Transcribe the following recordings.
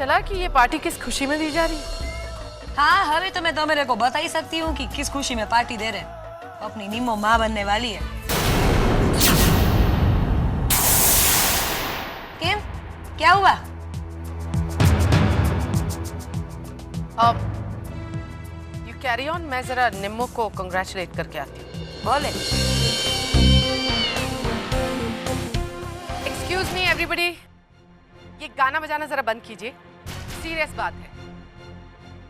चला कि ये पार्टी किस खुशी में दी जा रही है? हाँ, अभी तो मैं तो मेरे को बता ही सकती हूँ कि किस खुशी में पार्टी दे रहे हैं। अपनी निम्मो माँ बनने वाली है। क्यों? क्या हुआ? यू कैरी ऑन, मैं जरा निम्मो को कंग्रेचुलेट करके आती हूँ। बोले। एक्सक्यूज मी एवरीबडी, ये गाना बजाना जरा बंद कीजिए, सीरियस बात है।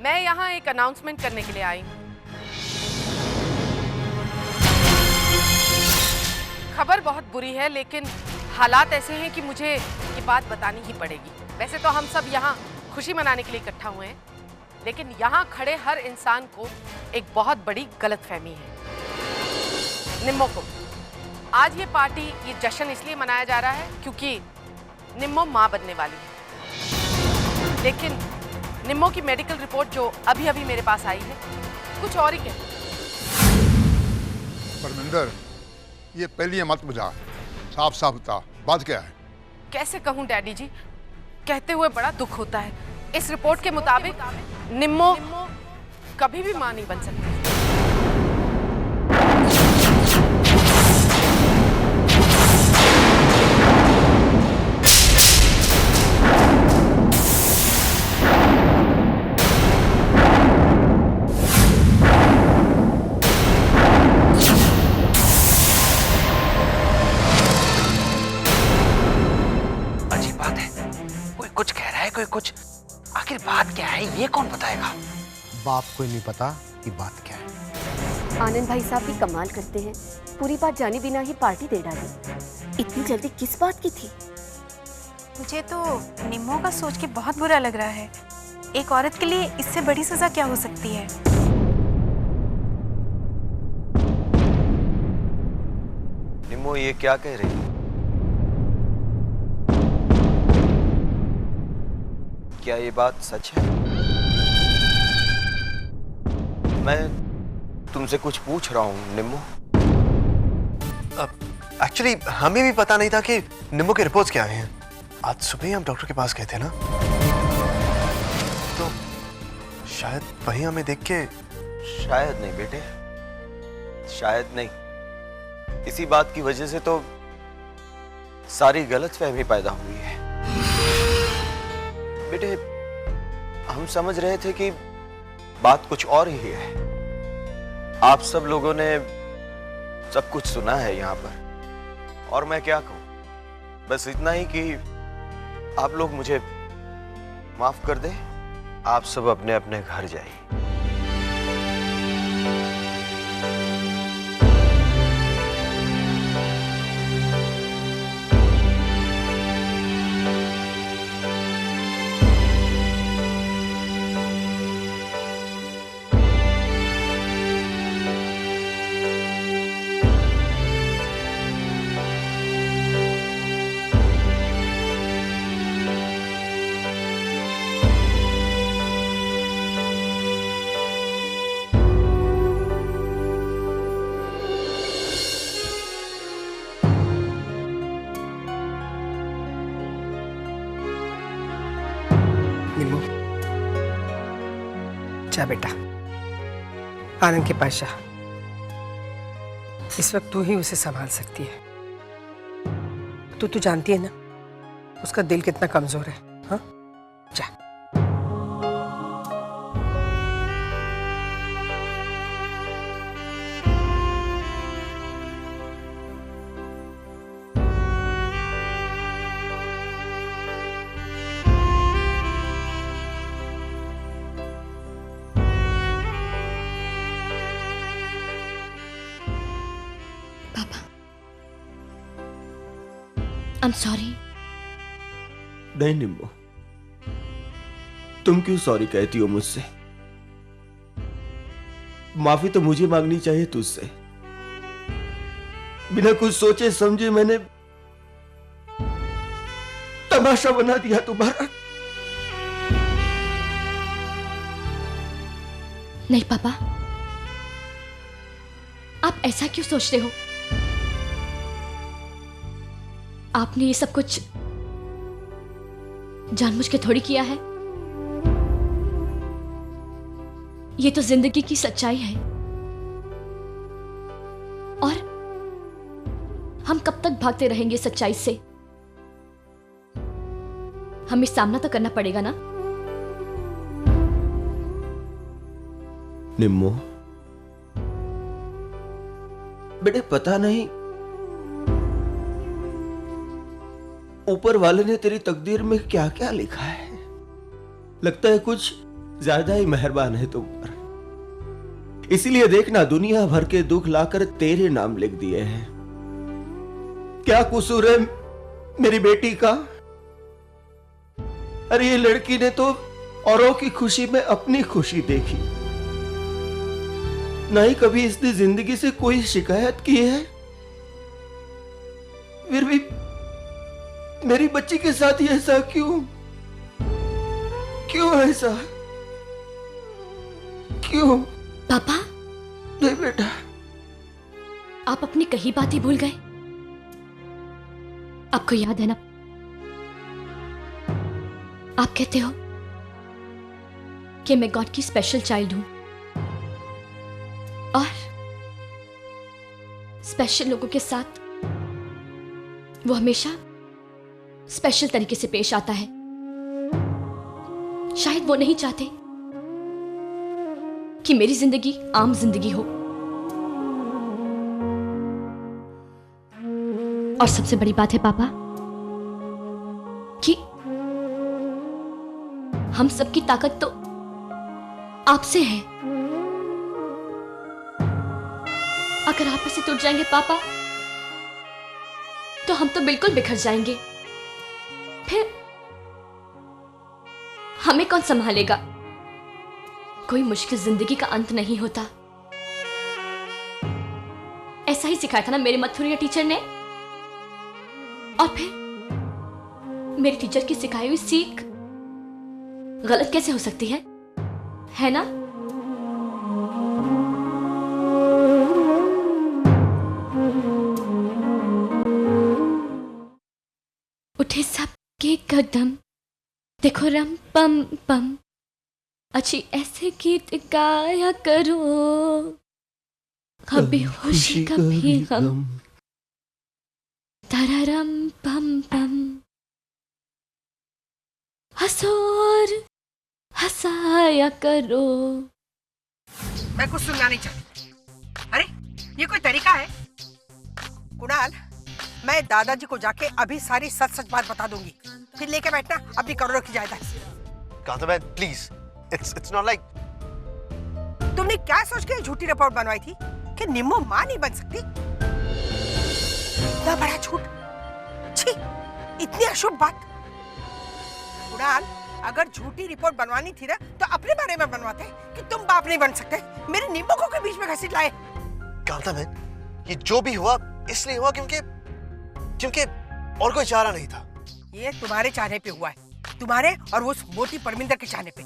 मैं यहाँ एक अनाउंसमेंट करने के लिए आई हूँ। खबर बहुत बुरी है, लेकिन हालात ऐसे हैं कि मुझे ये बात बतानी ही पड़ेगी। वैसे तो हम सब यहाँ खुशी मनाने के लिए इकट्ठा हुए हैं, लेकिन यहाँ खड़े हर इंसान को एक बहुत बड़ी गलतफहमी है। निम्मो को आज ये पार्टी, ये जश्न इसलिए मनाया जा रहा है क्योंकि निम्मो माँ बनने वाली है। लेकिन निम्मो की मेडिकल रिपोर्ट जो अभी अभी मेरे पास आई है, कुछ और ही कहती है। परमिंदर, ये पहली मत बुझा, साफ साफ बता, बात क्या है? कैसे कहूँ डैडी जी, कहते हुए बड़ा दुख होता है। इस रिपोर्ट के मुताबिक निम्मो कभी भी मां नहीं बन सकती। अजीब बात है, कोई कुछ कह रहा है, कोई कुछ। आखिर बात क्या है, ये कौन बताएगा? बाप को नहीं पता कि बात क्या है। आनंद भाई साहब भी कमाल करते हैं, पूरी बात जाने बिना ही पार्टी दे डाली। इतनी जल्दी किस बात की थी? मुझे तो निम्मो का सोच के बहुत बुरा लग रहा है। एक औरत के लिए इससे बड़ी सजा क्या हो सकती है? निम्मो ये क्या कह रही है? क्या ये बात सच है? मैं तुमसे कुछ पूछ रहा हूँ निम्मो। एक्चुअली हमें भी पता नहीं था कि निम्मो के रिपोर्ट्स क्या आए हैं। आज सुबह ही हम डॉक्टर के पास गए थे ना, तो शायद वही हमें देख के। शायद नहीं बेटे, शायद नहीं। इसी बात की वजह से तो सारी गलतफहमी पैदा हुई है। बेटे, हम समझ रहे थे कि बात कुछ और ही है। आप सब लोगों ने सब कुछ सुना है यहाँ पर, और मैं क्या कहूँ, बस इतना ही कि आप लोग मुझे माफ कर दें। आप सब अपने अपने घर जाइए। निम्मो, जा बेटा, आनंद के पास जा। इस वक्त तू ही उसे संभाल सकती है। तू जानती है ना उसका दिल कितना कमजोर है। हाँ, जा। I'm sorry. नहीं निम्मो, तुम क्यों सॉरी कहती हो मुझसे? माफी तो मुझे मांगनी चाहिए तुझसे। बिना कुछ सोचे समझे मैंने तमाशा बना दिया तुम्हारा। नहीं पापा, आप ऐसा क्यों सोच रहे हो? आपने ये सब कुछ जानबूझ के थोड़ी किया है। ये तो जिंदगी की सच्चाई है। और हम कब तक भागते रहेंगे सच्चाई से? हमें सामना तो करना पड़ेगा ना। निम्मो, बेटे पता नहीं ऊपर वाले ने तेरी तकदीर में क्या क्या लिखा है। लगता है कुछ ज्यादा ही मेहरबान है तुम पर। इसीलिए देखना, दुनिया भर के दुख लाकर तेरे नाम लिख दिए हैं। क्या कसूर है मेरी बेटी का? अरे ये लड़की ने तो औरों की खुशी में अपनी खुशी देखी। नहीं कभी इसने जिंदगी से कोई शिकायत की है, फिर भी मेरी बच्ची के साथ ही ऐसा क्यों? क्यों ऐसा? क्यों? पापा। नहीं बेटा। आप अपनी कही बात ही भूल गए। आपको याद है ना, आप कहते हो कि मैं गॉड की स्पेशल चाइल्ड हूं और स्पेशल लोगों के साथ वो हमेशा स्पेशल तरीके से पेश आता है। शायद वो नहीं चाहते कि मेरी जिंदगी आम जिंदगी हो। और सबसे बड़ी बात है पापा कि हम सबकी ताकत तो आपसे है। अगर आप ऐसे टूट जाएंगे पापा तो हम तो बिल्कुल बिखर जाएंगे। फिर हमें कौन संभालेगा? कोई मुश्किल जिंदगी का अंत नहीं होता। ऐसा ही सिखाया था ना मेरे मथुरिया टीचर ने। और फिर मेरी टीचर की सिखाई हुई सीख गलत कैसे हो सकती है ना? उठे सबके कदम, देखो रम पम पम, अच्छी ऐसे गीत गाया करो, कभी खुशी कभी गम, तररम पम पम, हंसो और हंसाया करो। मैं कुछ सुनना नहीं चाहती। अरे ये कोई तरीका है? कुणाल, मैं दादाजी को जाके अभी सारी सच सच बात बता दूंगी, फिर लेके बैठना अपनी करोड़ों की जायदाद। Kantaben please, it's not like. तुमने क्या सोच के झूठी रिपोर्ट बनवाई थी कि निम्मो मां नहीं बन सकती? इतना बड़ा झूठ, छी, इतनी अशुभ बात। कुणाल, अगर झूठी रिपोर्ट बनवानी थी ना तो अपने बारे में बनवाते कि तुम बाप नहीं बन सकते, मेरे निम्मो को के बीच में घसीट लाए। कांताबेन, ये जो भी हुआ इसलिए हुआ क्योंकि और कोई चारा नहीं था। ये तुम्हारे चाहने पे हुआ है, तुम्हारे और उस मोटी परमिंदर के चाहने पे।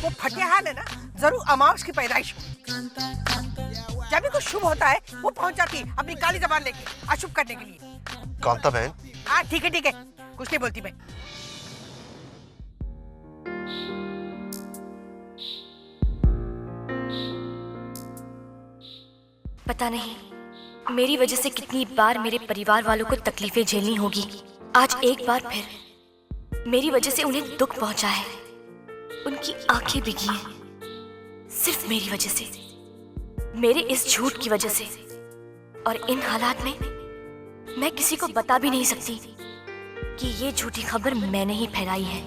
वो फटेहाल है ना, जरूर अमावस की पैदाइश हो। जब भी कुछ शुभ होता है वो पहुंच जाती है अपनी काली जबान लेके अशुभ करने के लिए। कांताबेन। हाँ ठीक है, कुछ नहीं बोलती मैं। पता नहीं मेरी वजह से कितनी बार मेरे परिवार वालों को तकलीफें झेलनी होगी। आज एक बार फिर मेरी वजह से उन्हें दुख पहुंचा है। उनकी आंखें भीगी हैं सिर्फ मेरी वजह से, मेरे इस झूठ की वजह से। और इन हालात में मैं किसी को बता भी नहीं सकती कि ये झूठी खबर मैंने ही फैलाई है।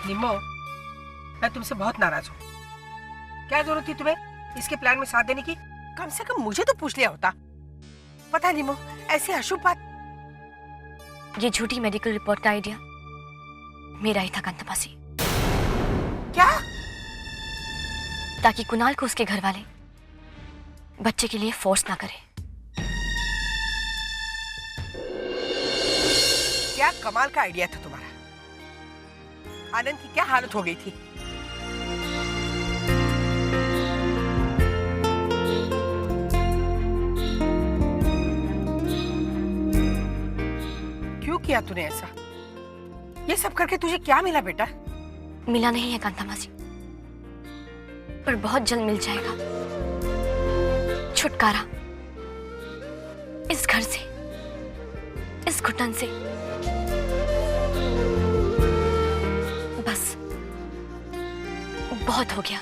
निम्मो, मैं तुमसे बहुत नाराज हूँ। क्या जरूरत थी तुम्हें इसके प्लान में साथ देने की? कम से कम मुझे तो पूछ लिया होता। पता है निम्मो, ऐसी अशुभ बात। ये झूठी मेडिकल रिपोर्ट का आइडिया मेरा ही था कांताबासी। क्या? ताकि कुणाल को उसके घर वाले बच्चे के लिए फोर्स ना करें। क्या कमाल का आइडिया था तुम्हारा। आनंद की क्या हालत हो गई थी। किया तूने ऐसा? ये सब करके तुझे क्या मिला बेटा? मिला नहीं है कांता मासी, पर बहुत जल्द मिल जाएगा छुटकारा इस घर से, इस घुटन से। बस बहुत हो गया,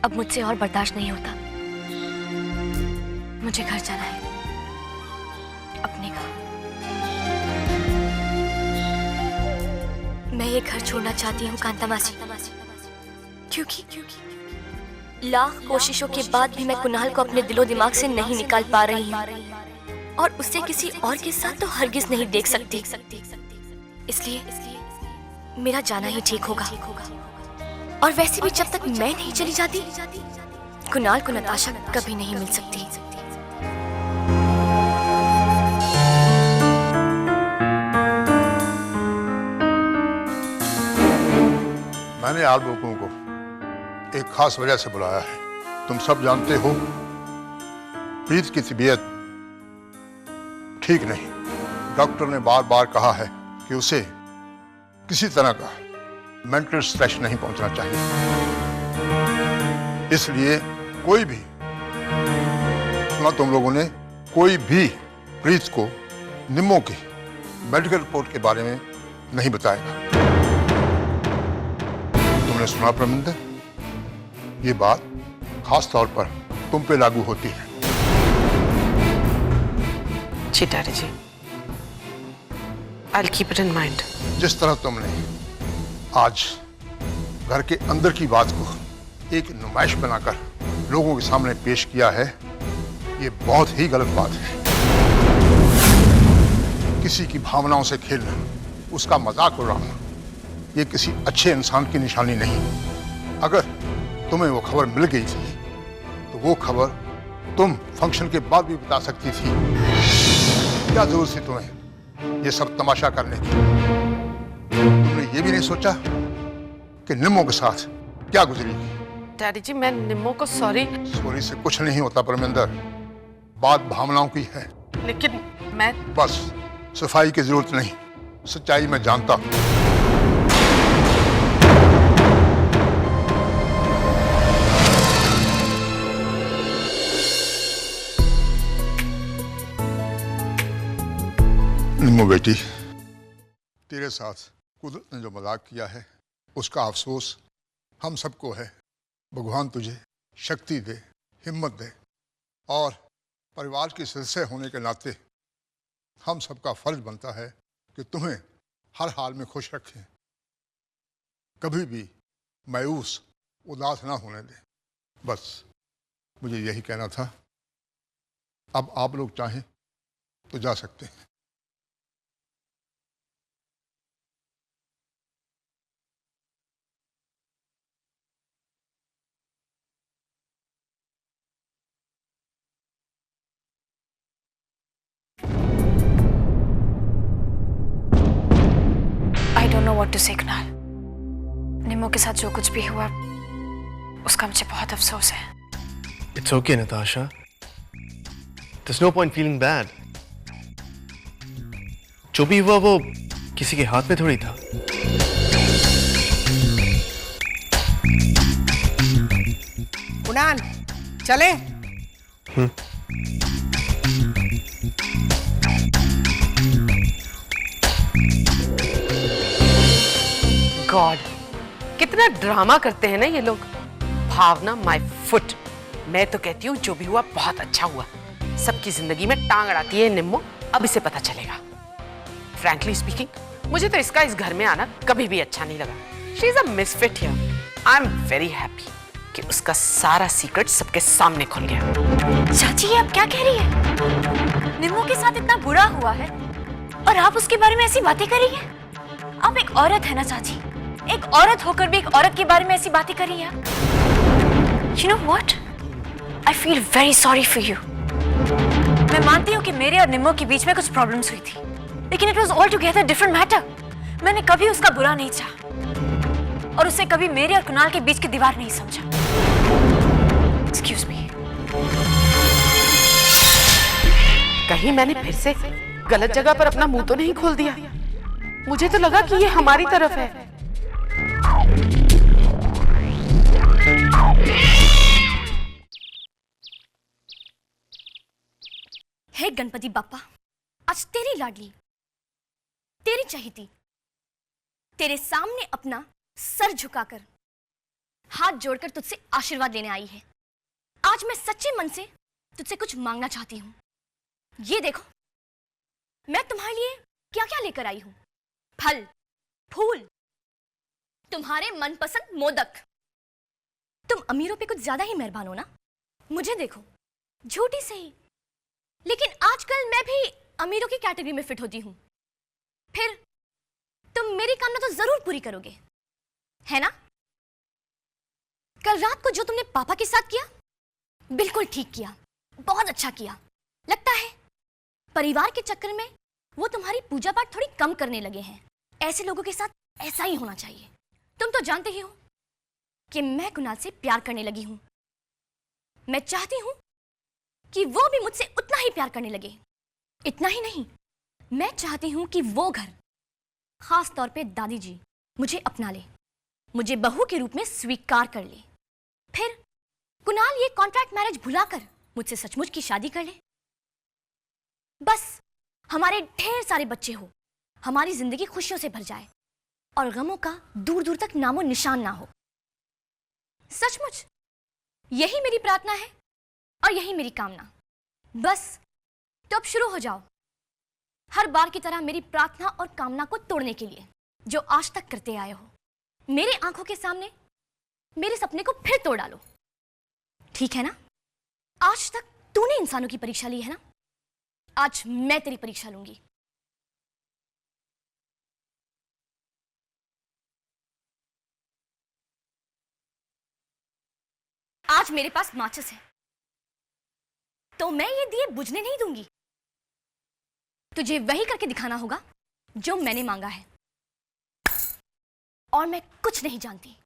अब मुझसे और बर्दाश्त नहीं होता। मुझे घर जाना है, अपने घर। मैं ये घर छोड़ना चाहती हूँ कांता मासी, क्योंकि लाख कोशिशों के बाद भी मैं कुणाल को अपने दिलो दिमाग से नहीं निकाल पा रही हूँ, और उसे किसी और के साथ तो हरगिज नहीं देख सकती। इसलिए मेरा जाना ही ठीक होगा। और वैसे भी जब तक मैं नहीं चली जाती, कुणाल को नताशा कभी नहीं मिल सकती। मैंने आप लोगों को एक खास वजह से बुलाया है। तुम सब जानते हो प्रीत की तबीयत ठीक नहीं। डॉक्टर ने बार बार कहा है कि उसे किसी तरह का मेंटल स्ट्रेस नहीं पहुंचना चाहिए। इसलिए कोई भी, सुना तुम लोगों ने, कोई भी प्रीत को निम्मो की मेडिकल रिपोर्ट के बारे में नहीं बताएगा। तुमने सुना परमिंदर? ये बात खास तौर पर तुम पे लागू होती है। जी daddy ji, I'll keep it in mind। जिस तरह तुमने आज घर के अंदर की बात को एक नुमाइश बनाकर लोगों के सामने पेश किया है, ये बहुत ही गलत बात है। किसी की भावनाओं से खेलना, उसका मजाक उड़ाना, ये किसी अच्छे इंसान की निशानी नहीं। अगर तुम्हें वो खबर मिल गई थी तो वो खबर तुम फंक्शन के बाद भी बता सकती थी। क्या जरूरत थी तुम्हें ये सब तमाशा करने की? तुमने ये भी नहीं सोचा कि निम्मो के साथ क्या गुजरेगी? डैडी जी, मैं निम्मो को सॉरी से कुछ नहीं होता परमिंदर, बात भावनाओं की है। लेकिन मैं बस सफाई की जरूरत नहीं, सच्चाई मैं जानता हूं। निम्मो बेटी, तेरे साथ कुदरत ने जो मजाक किया है उसका अफसोस हम सबको है। भगवान तुझे शक्ति दे, हिम्मत दे, और परिवार के सदस्य होने के नाते हम सबका फर्ज बनता है कि तुम्हें हर हाल में खुश रखें, कभी भी मायूस उदास ना होने दें। बस मुझे यही कहना था। अब आप लोग चाहें तो जा सकते हैं। I don't know what to say, Kunal. Nimmo के साथ जो कुछ भी हुआ उसका मुझे बहुत अफसोस है। It's okay, Natasha. There's no point feeling bad. जो भी हुआ वो किसी के हाथ में थोड़ी था। कुणाल, चले? गॉड, कितना ड्रामा करते हैं ना ये लोग। भावना माय फुट। मैं तो कहती हूँ जो भी हुआ बहुत अच्छा हुआ। सबकी जिंदगी में टांग अड़ाती है निम्मो, अब इसे पता चलेगा। फ्रैंकली स्पीकिंग, मुझे तो इसका इस घर में आना कभी भी अच्छा नहीं लगा। She is a misfit here. I am very happy कि उसका सारा सीक्रेट सबके सामने खुल गया। चाची, ये आप क्या कह रही है? निम्मो के साथ इतना बुरा हुआ है और आप उसके बारे में ऐसी बातें कर रही हैं? आप एक औरत है ना चाची, एक औरत होकर भी एक औरत के बारे में ऐसी बातें कर रही हैं आप। You know what? I feel very sorry for you। मैं मानती हूँ कि मेरे और निम्मो के बीच में कुछ प्रॉब्लम्स हुई थी, लेकिन it was altogether different matter। मैंने कभी उसका बुरा नहीं चाहा और उसे कभी मेरे और कुणाल के बीच की दीवार नहीं समझा। Excuse me। कहीं मैंने फिर से गलत जगह पर अपना मुंह तो नहीं खोल दिया? मुझे तो लगा कि ये हमारी तरफ है। हे गणपति बाप्पा, आज तेरी लाडली, तेरी चहेती, तेरे सामने अपना सर झुकाकर, हाथ जोड़कर तुझसे आशीर्वाद लेने आई है। आज मैं सच्चे मन से तुझसे कुछ मांगना चाहती हूँ। ये देखो, मैं तुम्हारे लिए क्या क्या लेकर आई हूँ। फल, फूल, तुम्हारे मनपसंद मोदक। तुम अमीरों पे कुछ ज्यादा ही मेहरबान हो ना। मुझे देखो, झूठी सही, लेकिन आजकल मैं भी अमीरों की कैटेगरी में फिट होती हूं। फिर तुम मेरी कामना तो जरूर पूरी करोगे, है ना? कल रात को जो तुमने पापा के साथ किया, बिल्कुल ठीक किया, बहुत अच्छा किया। लगता है परिवार के चक्कर में वो तुम्हारी पूजा पाठ थोड़ी कम करने लगे हैं। ऐसे लोगों के साथ ऐसा ही होना चाहिए। तुम तो जानते ही हो कि मैं कुणाल से प्यार करने लगी हूं। मैं चाहती हूं कि वो भी मुझसे उतना ही प्यार करने लगे। इतना ही नहीं, मैं चाहती हूं कि वो घर, खास तौर पे दादी जी, मुझे अपना ले, मुझे बहू के रूप में स्वीकार कर ले। फिर कुणाल ये कॉन्ट्रैक्ट मैरिज भुलाकर मुझसे सचमुच की शादी कर ले। बस हमारे ढेर सारे बच्चे हो, हमारी जिंदगी खुशियों से भर जाए और गमों का दूर दूर तक नामो निशान ना हो। सचमुच यही मेरी प्रार्थना है और यही मेरी कामना। बस तो अब शुरू हो जाओ, हर बार की तरह मेरी प्रार्थना और कामना को तोड़ने के लिए, जो आज तक करते आए हो। मेरे आंखों के सामने मेरे सपने को फिर तोड़ डालो, ठीक है ना? आज तक तूने इंसानों की परीक्षा ली है ना, आज मैं तेरी परीक्षा लूंगी। आज मेरे पास माचिस है, तो मैं ये दिए बुझने नहीं दूंगी। तुझे वही करके दिखाना होगा जो मैंने मांगा है, और मैं कुछ नहीं जानती।